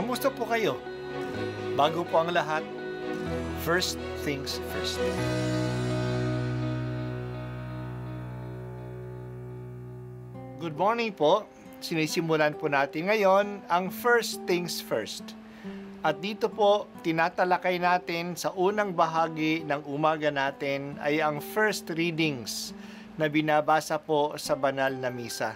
Kamusta po kayo? Bago po ang lahat, first things first. Good morning po. Sinisimulan po natin ngayon ang first things first. At dito po, tinatalakay natin sa unang bahagi ng umaga natin ay ang first readings na binabasa po sa banal na misa.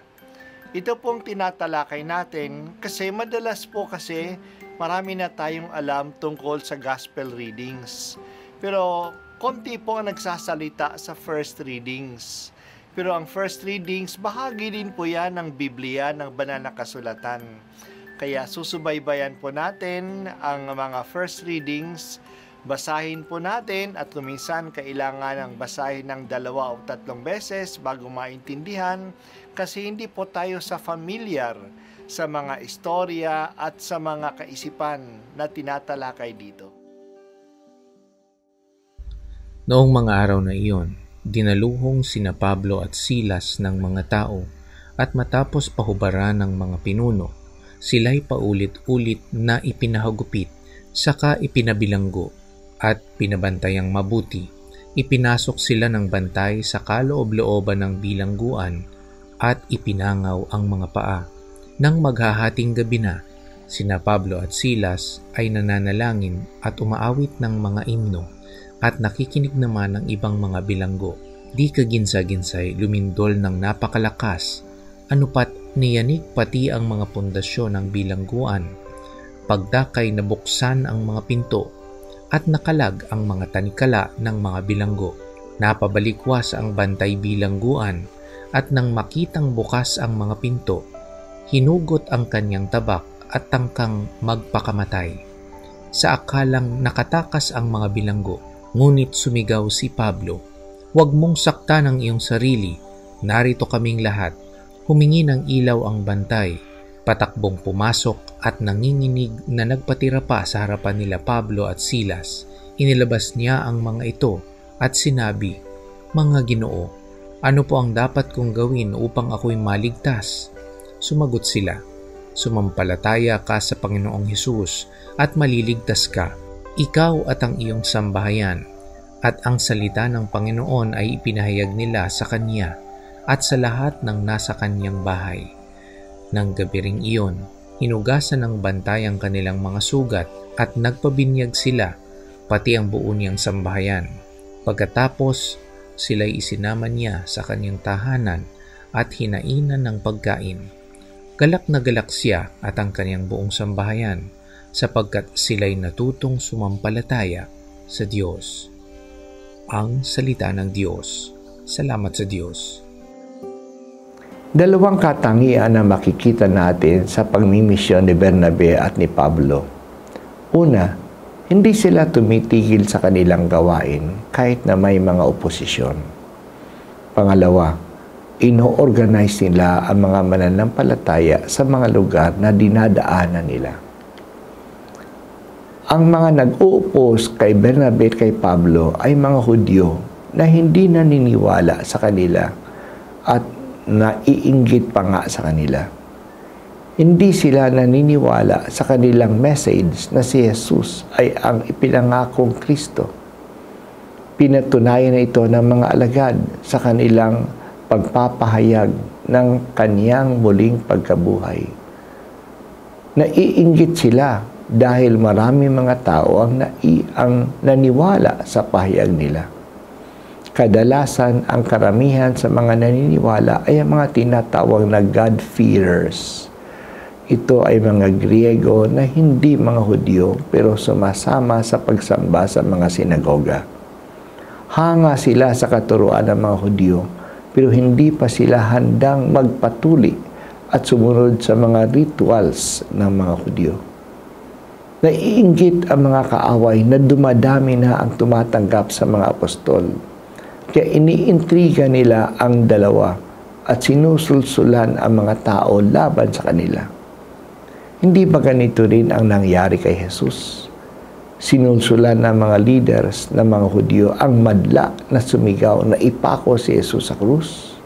Ito pong tinatalakay natin kasi madalas po kasi marami na tayong alam tungkol sa gospel readings. Pero konti po ang nagsasalita sa first readings. Pero ang first readings, bahagi din po yan ng Biblia, ng banal na kasulatan. Kaya susubaybayan po natin ang mga first readings, basahin po natin at kuminsan kailangan ng basahin ng 2 o 3 beses bago maintindihan kasi hindi po tayo familiar sa mga istorya at sa mga kaisipan na tinatalakay dito. Noong mga araw na iyon, dinaluhong sina Pablo at Silas ng mga tao at matapos pahubaran ng mga pinuno, sila'y paulit-ulit na ipinahagupit, saka ipinabilanggo at pinabantayang mabuti. Ipinasok sila ng bantay sa kaloob-looban ng bilangguan at ipinangaw ang mga paa. Nang maghahating gabi na, sina Pablo at Silas ay nananalangin at umaawit ng mga imno at nakikinig naman ng ibang mga bilanggo. Di kaginsa-ginsay lumindol ng napakalakas, anupat niyanig pati ang mga pundasyon ng bilangguan. Pagdakay nabuksan ang mga pinto at nakalag ang mga tanikala ng mga bilanggo. Napabalikwas ang bantay bilangguan at nang makitang bukas ang mga pinto, hinugot ang kanyang tabak at tangkang magpakamatay. Sa akalang nakatakas ang mga bilanggo, ngunit sumigaw si Pablo, "Huwag mong saktan ang iyong sarili, narito kaming lahat." Humingi ng ilaw ang bantay, patakbong pumasok at nanginginig na nagpatira pa sa harapan nila Pablo at Silas. Inilabas niya ang mga ito at sinabi, "Mga Ginoo, ano po ang dapat kong gawin upang ako'y maligtas?" Sumagot sila, "Sumampalataya ka sa Panginoong Hesus at maliligtas ka, ikaw at ang iyong sambahayan." At ang salita ng Panginoon ay ipinahayag nila sa kanya at sa lahat ng nasa kanyang bahay. Nang gabi ring iyon, hinugasan ng bantay ang kanilang mga sugat at nagpabinyag sila, pati ang buo niyang sambahayan. Pagkatapos, sila'y isinama niya sa kanyang tahanan at hinainan ng pagkain. Galak na galak siya at ang kanyang buong sambahayan sapagkat sila'y natutong sumampalataya sa Diyos. Ang salita ng Diyos. Salamat sa Diyos. Dalawang katangian na makikita natin sa pagmimisyon ni Bernabe at ni Pablo. Una, hindi sila tumitigil sa kanilang gawain kahit na may mga oposisyon. Pangalawa, ino-organize nila ang mga mananampalataya sa mga lugar na dinadaanan nila. Ang mga nag-uupos kay Bernabe at kay Pablo ay mga Hudyo na hindi naniniwala sa kanila at naiinggit pa nga sa kanila. Hindi sila naniniwala sa kanilang message na si Jesus ay ang ipinangakong Kristo. Pinatunayan na ito ng mga alagad sa kanilang pagpapahayag ng kaniyang muling pagkabuhay. Naiinggit sila dahil marami mga tao ang naniwala sa pahayag nila. Kadalasan, ang karamihan sa mga naniniwala ay ang mga tinatawag na God-fearers. Ito ay mga Griego na hindi mga Hudyo pero sumasama sa pagsamba sa mga sinagoga. Hanga sila sa katuruan ng mga Hudyo pero hindi pa sila handang magpatuli at sumunod sa mga rituals ng mga Hudyo. Naiinggit ang mga kaaway na dumadami na ang tumatanggap sa mga apostol. Kaya iniintriga nila ang dalawa at sinusulsulan ang mga tao laban sa kanila. Hindi ba ganito rin ang nangyari kay Jesus? Sinulsulan ng mga leaders ng mga Hudyo ang madla na sumigaw na ipako si Jesus sa krus.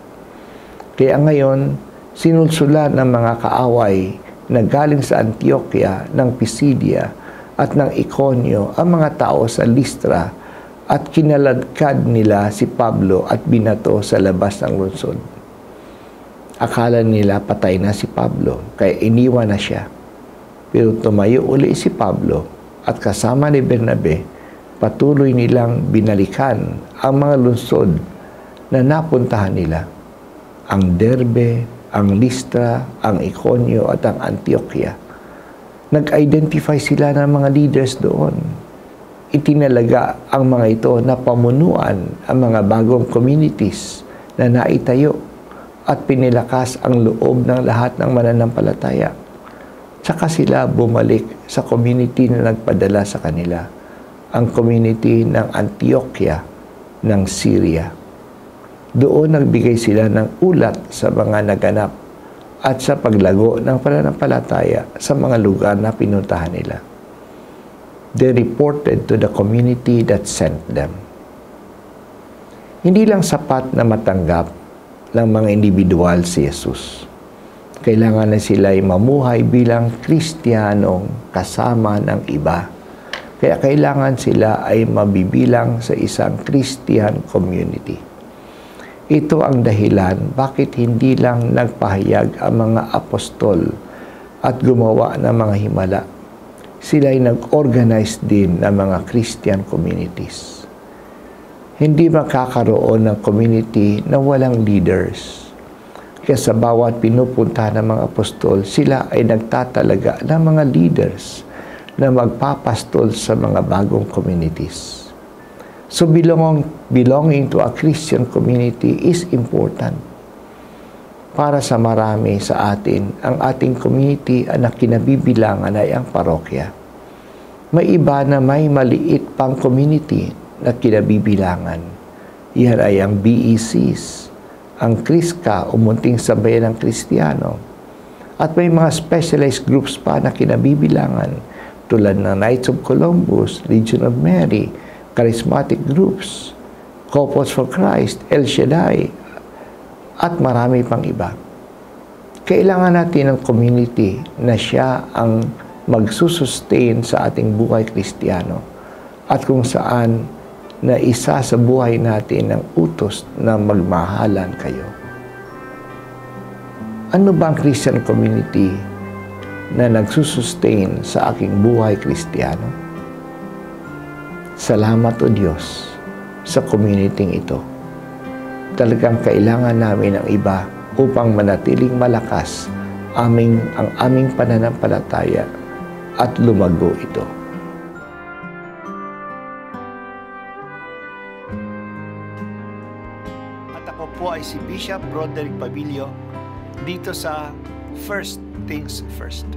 Kaya ngayon, sinulsulan ng mga kaaway na galing sa Antioquia, ng Pisidia at ng Iconio ang mga tao sa Listra at kinaladkad nila si Pablo at binato sa labas ng lungsod. Akala nila patay na si Pablo, kaya iniwan na siya. Pero tumayo uli si Pablo at kasama ni Bernabe, patuloy nilang binalikan ang mga lungsod na napuntahan nila. Ang Derbe, ang Listra, ang Iconio at ang Antioquia. Nag-identify sila ng mga leaders doon. Itinalaga ang mga ito na pamunuan ang mga bagong communities na naitayo at pinilakas ang loob ng lahat ng mananampalataya. Tsaka sila bumalik sa community na nagpadala sa kanila, ang community ng Antioquia ng Syria. Doon nagbigay sila ng ulat sa mga naganap at sa paglago ng pananampalataya sa mga lugar na pinuntahan nila. They reported to the community that sent them. Hindi lang sapat na matanggap ng mga individual si Jesus. Kailangan na sila ay mamuhay bilang Kristiyanong kasama ng iba. Kaya kailangan sila ay mabibilang sa isang Christian community. Ito ang dahilan bakit hindi lang nagpahayag ang mga apostol at gumawa ng mga himala. Sila ay nag-organize din ng mga Christian communities. Hindi makakaroon ng community na walang leaders. Kaya sa bawat pinupunta ng mga apostol, sila ay nagtatalaga ng mga leaders na magpapastol sa mga bagong communities. So belonging to a Christian community is important. Para sa marami sa atin, ang ating community na kinabibilangan ay ang parokya. May iba na may maliit pang community na kinabibilangan. Yan ay ang BECs, ang Kriska o Munting Sambayan ng Kristiyano. At may mga specialized groups pa na kinabibilangan tulad ng Knights of Columbus, Legion of Mary, charismatic groups, Couples for Christ, El Shaddai, at marami pang iba. Kailangan natin ng community na siya ang magsusustain sa ating buhay Kristiyano at kung saan na isa sa buhay natin ang utos na magmahalan kayo. Ano ba ang Christian community na nagsusustain sa aking buhay Kristiyano? Salamat o Diyos sa community ito. Talagang kailangan namin ng iba upang manatiling malakas ang aming pananampalataya at lumago ito. At ako po ay si Bishop Broderick Pabilio dito sa First Things First.